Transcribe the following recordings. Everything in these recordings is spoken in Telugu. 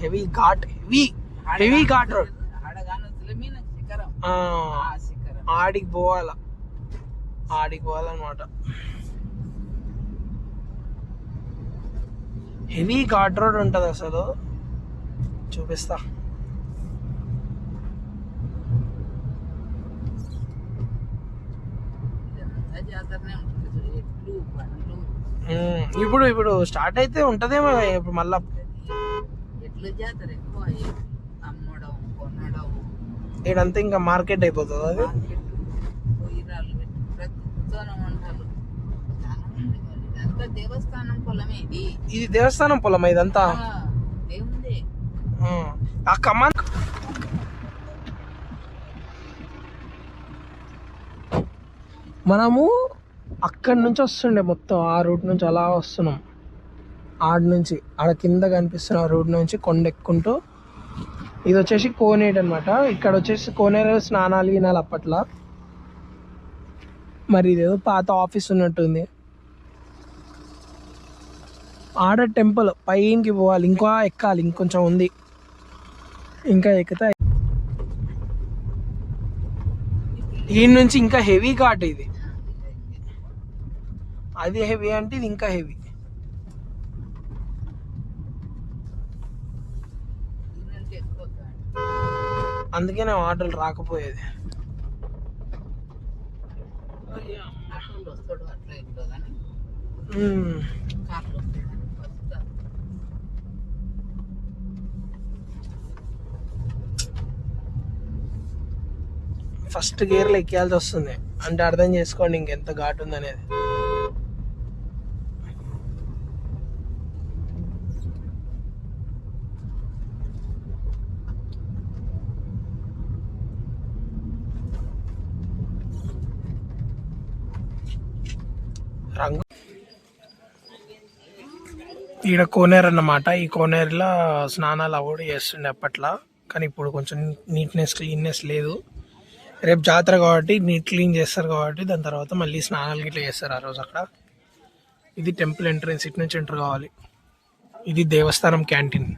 Heavy ghat heavy ghat road. ఆడికి పోవాలన్నమాట. హెవీ ఘాట్ రోడ్ ఉంటుంది అసలు. చూపిస్తా. ఇప్పుడు స్టార్ట్ అయితే ఉంటదేమో ఇప్పుడు మళ్ళా. ఇదంతా ఇంకా మార్కెట్ అయిపోతుంది అది. ఇది దేవస్థానం పొలమా ఇదంతా? ఆ కమాన్ మనము అక్కడి నుంచి వస్తుండే మొత్తం ఆ రూట్ నుంచి అలా వస్తున్నాం. ఆడ కింద కనిపిస్తున్న రూట్ నుంచి కొండెక్కుంటూ ఇది వచ్చేసి కోనేరు అనమాట. ఇక్కడ వచ్చేసి కోనేరు స్నానాలు గినాలు అప్పట్లో. మరి ఇదేదో పాత ఆఫీస్ ఉన్నట్టుంది. ఆడ టెంపుల్ పైకి పోవాలి, ఇంకా ఎక్కాలి, ఇంకొంచెం ఉంది. ఇంకా ఎక్కితే ఈ నుంచి ఇంకా హెవీ ఘాట్ ఇది. అది హెవీ అంటే ఇది ఇంకా హెవీ. అందుకే నా ఆటోలు రాకపోయేది. ఫస్ట్ గేర్లో ఎక్కాల్సి వస్తుంది అంటే అర్థం చేసుకోండి ఇంకెంత ఘాటు ఉందనేది. రంగు ఈడ కోనేరు అన్నమాట. ఈ కోనేరులో స్నానాలు అవాయిడ్ చేస్తుండే అప్పట్లో, కానీ ఇప్పుడు కొంచెం క్లీన్నెస్ లేదు. రేపు జాతర కాబట్టి క్లీన్ చేస్తారు కాబట్టి దాని తర్వాత మళ్ళీ స్నానాలు గిట్లా చేస్తారు ఆ రోజు అక్కడ. ఇది టెంపుల్ ఎంట్రన్స్, ఇటు నుంచి ఎంటర్ కావాలి. ఇది దేవస్థానం క్యాంటీన్.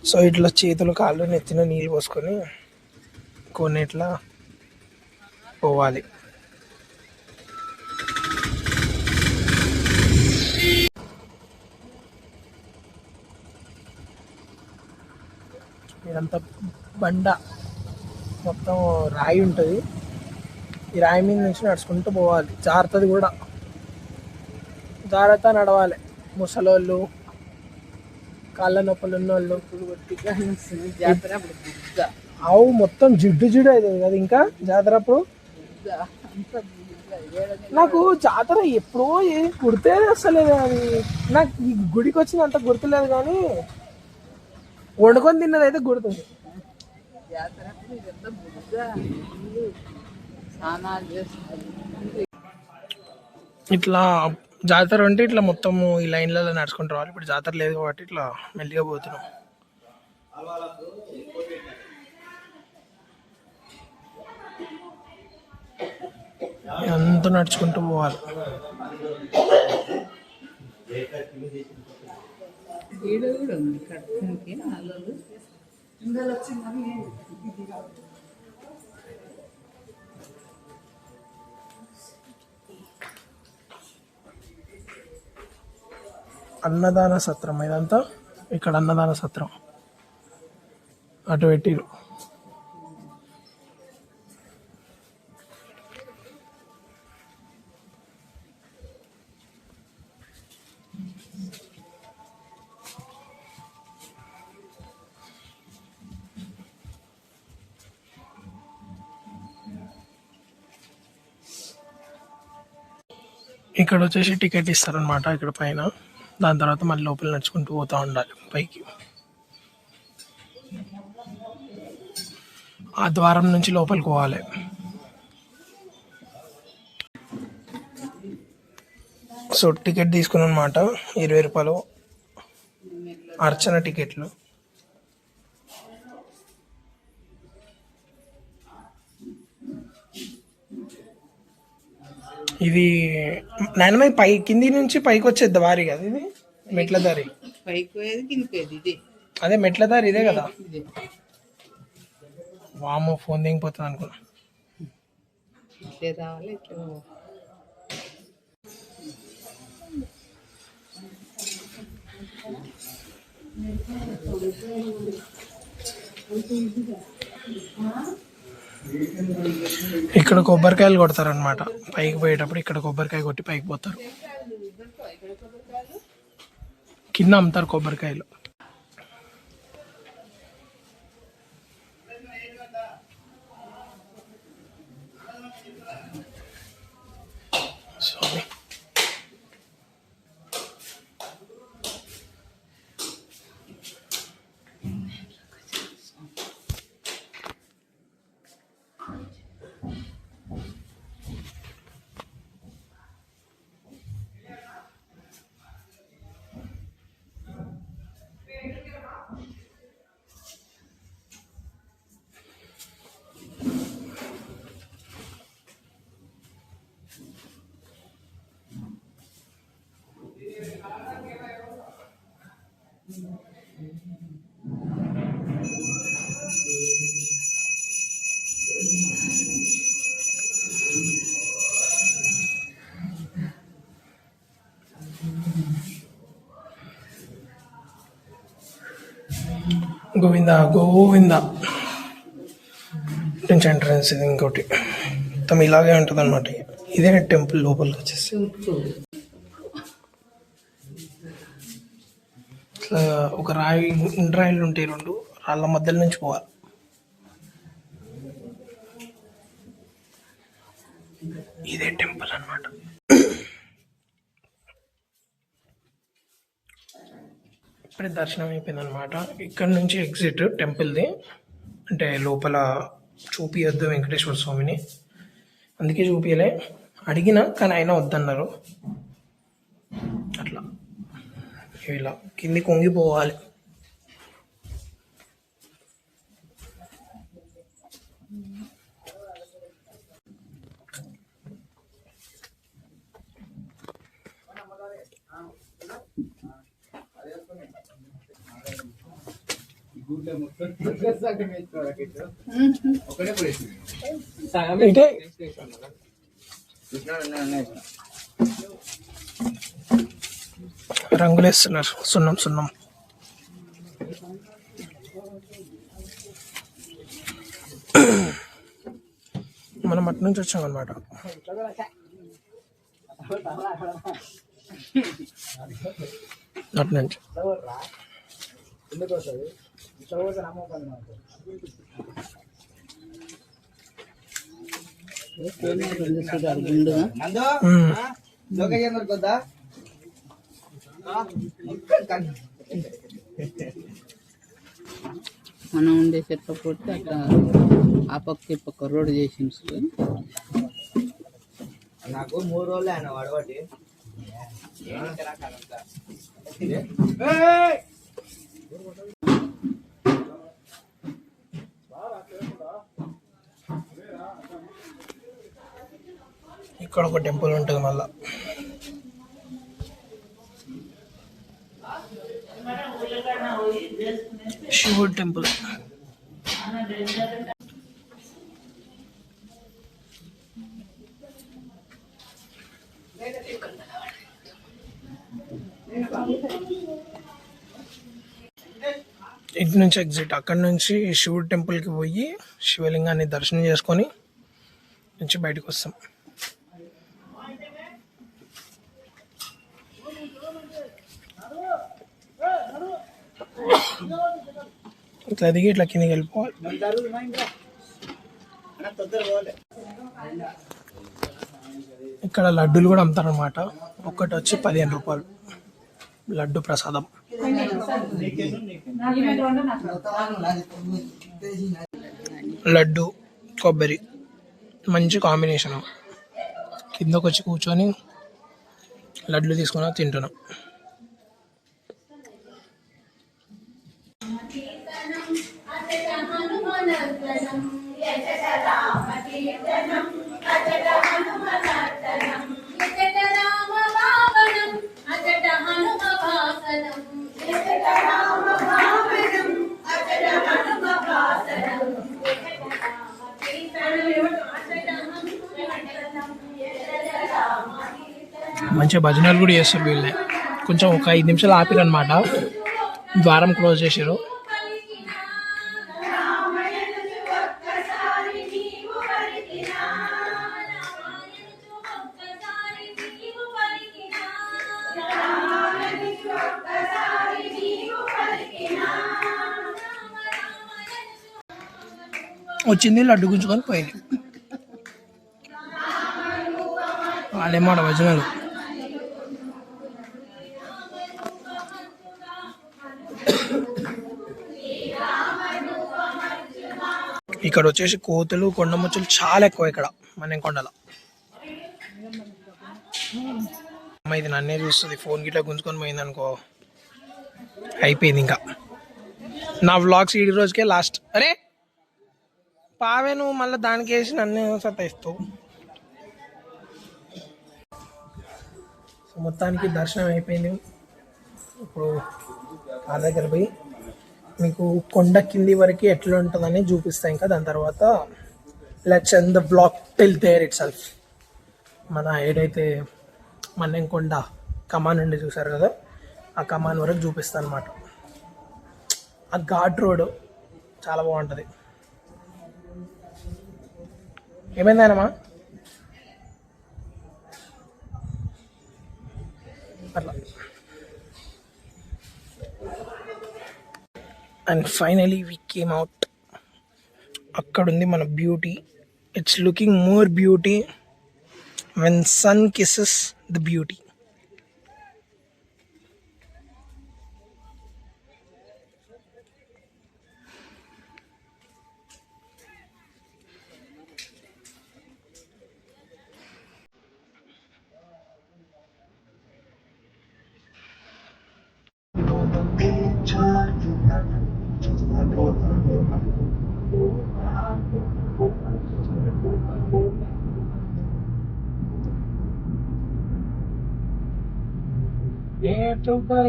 సో ఇట్లా చేతులు కాళ్ళు నెత్తిన నీళ్ళు పోసుకొని కొన్నిట్లా పోవాలి. ఇదంతా బండ మొత్తం రాయి ఉంటుంది. ఈ రాయి మీద నుంచి నడుచుకుంటూ పోవాలి. జారుతుంది కూడా, జాగ్రత్త నడవాలి. ముసలోళ్ళు, కాళ్ళ నొప్పులు ఉన్నోళ్ళు. అవు మొత్తం జిడ్డు అవుతుంది కదా ఇంకా జాతర అప్పుడు. నాకు జాతర ఎప్పుడో గుర్తే వస్తలేదు. అది నాకు ఈ గుడికి వచ్చినంత గుర్తులేదు, కానీ వండుకొని తిన్నది అయితే గుర్తుంది. ఇట్లా జాతర అంటే ఇట్లా మొత్తము ఈ లైన్లలో నడుచుకుంటూ రావాలి. ఇప్పుడు జాతర లేదు కాబట్టి ఇట్లా మెల్లిగా పోతున్నాం. అంతా నడుచుకుంటూ పోవాలి. అన్నదాన సత్రం ఇదంతా. ఇక్కడ అన్నదాన సత్రం అటు పెట్టిరు. ఇక్కడ వచ్చేసి టికెట్ ఇస్తారనమాట ఇక్కడ పైన. దాని తర్వాత మళ్ళీ లోపల నడుచుకుంటూ పోతూ ఉండాలి పైకి. ఆ ద్వారం నుంచి లోపలికి పోవాలి. సో టికెట్ తీసుకున్నాను అనమాట, 20 రూపాయలు అర్చన టికెట్లు. ఇది నాయనమ్మ పై కింది నుంచి పైకి వచ్చేద్ది వారి కదా ఇది మెట్ల దారి. పైకి పోయేది కిందికి పోయేది ఇది. అదే మెట్ల దారి ఇదే కదా. ఇదే వామో ఫోన్ దిగిపోతుంది అనుకున్నా. ఇట్లే రావాలి ఇట్లా. ఇక్కడ కొబ్బరికాయలు కొడతారనమాట. పైకి పోయేటప్పుడు ఇక్కడ కొబ్బరికాయ కొట్టి పైకి పోతారు. కింద అమ్ముతారు కొబ్బరికాయలు. సారీ. గోవింద గోవింద. నుంచి ఎంట్రన్స్ ఇది ఇంకోటి మొత్తం ఇలాగే ఉంటుంది అనమాట. ఇదే టెంపుల్ లోపలికి వచ్చేసి ఇట్లా ఒక రాయిలు ఉంటాయి, రెండు రాళ్ళ మధ్యలో నుంచి పోవాలి. ఇదే టెంపుల్ అనమాట. ఇప్పుడే దర్శనం అయిపోయింది అనమాట. ఇక్కడ నుంచి ఎగ్జిట్ టెంపుల్ది. అంటే లోపల చూపియొద్దు వెంకటేశ్వర స్వామిని, అందుకే చూపించలే. అడిగినా కానీ అయినా వద్దన్నారు. అట్లా ఇలా కింది కొంగిపోవాలి. రంగులేస్తున్నారు, సున్నం సున్నం. మనం అటు నుంచి వచ్చాం అనమాట. అటు నుంచి మనం ఉండే చెట్ల పోతే అట్లా ఆ పక్క ఈ పక్క రోడ్డు చేసింది. నాకు 3 రోజులు ఆయన వాడబట్టి ఇక్కడ ఒక టెంపుల్ ఉంటుంది మళ్ళా. శివుడు టెంపుల్. ఇటు నుంచి ఎగ్జిట్. అక్కడ నుంచి శివుడు టెంపుల్కి పోయి శివలింగాన్ని దర్శనం చేసుకొని నుంచి బయటకు వస్తాం. ఇట్లా దిగి ఇట్లా కిందకి వెళ్ళిపోవాలి. ఇక్కడ లడ్డూలు కూడా అమ్ముతారనమాట. ఒక్కటి వచ్చి 15 రూపాయలు లడ్డు ప్రసాదం. లడ్డు కొబ్బరి మంచి కాంబినేషన్. కిందకు వచ్చి కూర్చొని లడ్లు తీసుకుని తింటున్నాం. మంచిగా భజనలు కూడా చేస్తారు వీళ్ళే. కొంచెం ఒక 5 నిమిషాలు ఆపిరనమాట, ద్వారం క్లోజ్ చేసారు. వచ్చింది లడ్డు గుంజుకొని పోయింది. వాళ్ళేమాట భజనలు. ఇక్కడ వచ్చేసి కోతులు, కొండముచ్చులు చాలా ఎక్కువ ఇక్కడ మన్నెంకొండలో. అమ్మ ఇది నన్నే చూస్తుంది, ఫోన్ గిట్లా గుంజుకొని పోయింది అనుకో అయిపోయింది. ఇంకా నా వ్లాగ్స్ ఈ రోజుకే లాస్ట్. అరే పావే నువ్వు మళ్ళీ దానికి వేసి నన్ను సతాయిస్తావు. సో మొత్తానికి దర్శనం అయిపోయింది. ఇప్పుడు ఆ దగ్గర పోయి మీకు కొండ కింది వరకు ఎట్లా ఉంటుందని చూపిస్తాయి. ఇంకా దాని తర్వాత let's end the blog till there itself. మన ఏదైతే మన్నెంకొండ కమాన్ నుండి చూసారు కదా, ఆ కమాన్ వరకు చూపిస్తాను అనమాట. ఆ ఘాట్ రోడ్ చాలా బాగుంటుంది. ఏమైందానమ్మా అట్లా. And finally we came out. అక్కడ ఉంది మన beauty. It's looking more beauty when sun kisses the beauty.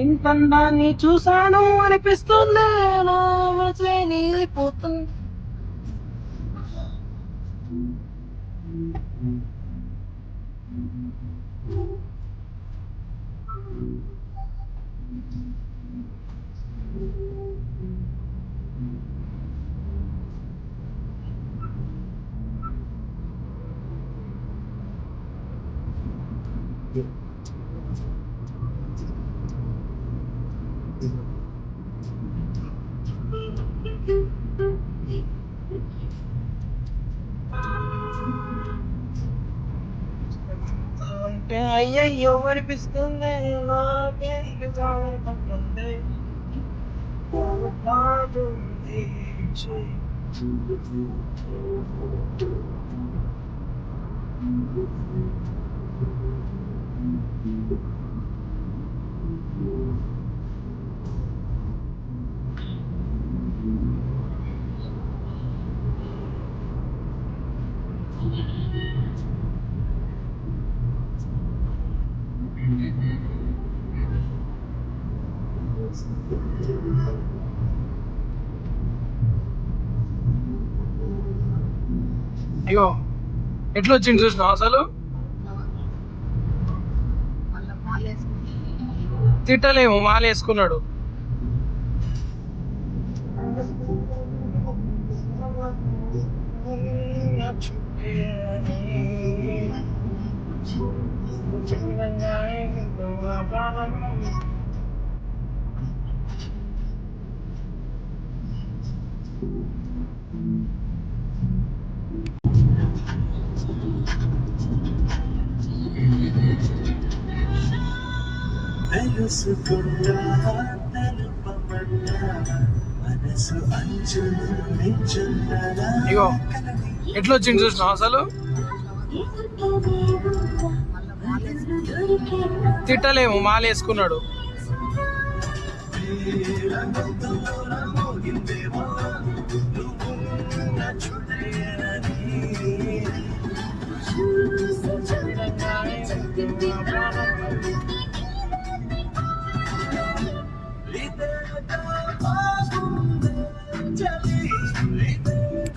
ఇంతని చూసాను అనిపిస్తుంది, నీలిపోతుంది. అంటే అయ్యయ్యో అనిపిస్తుంది, అయ్యో ఎట్లా వచ్చింది చూసినావు అసలు? తిట్టలేము, మాల వేసుకున్నాడు. అయ్యో ఎట్లా వచ్చింది చూసినావు అసలు? తిట్టలేము, మాల వేసుకున్నాడు.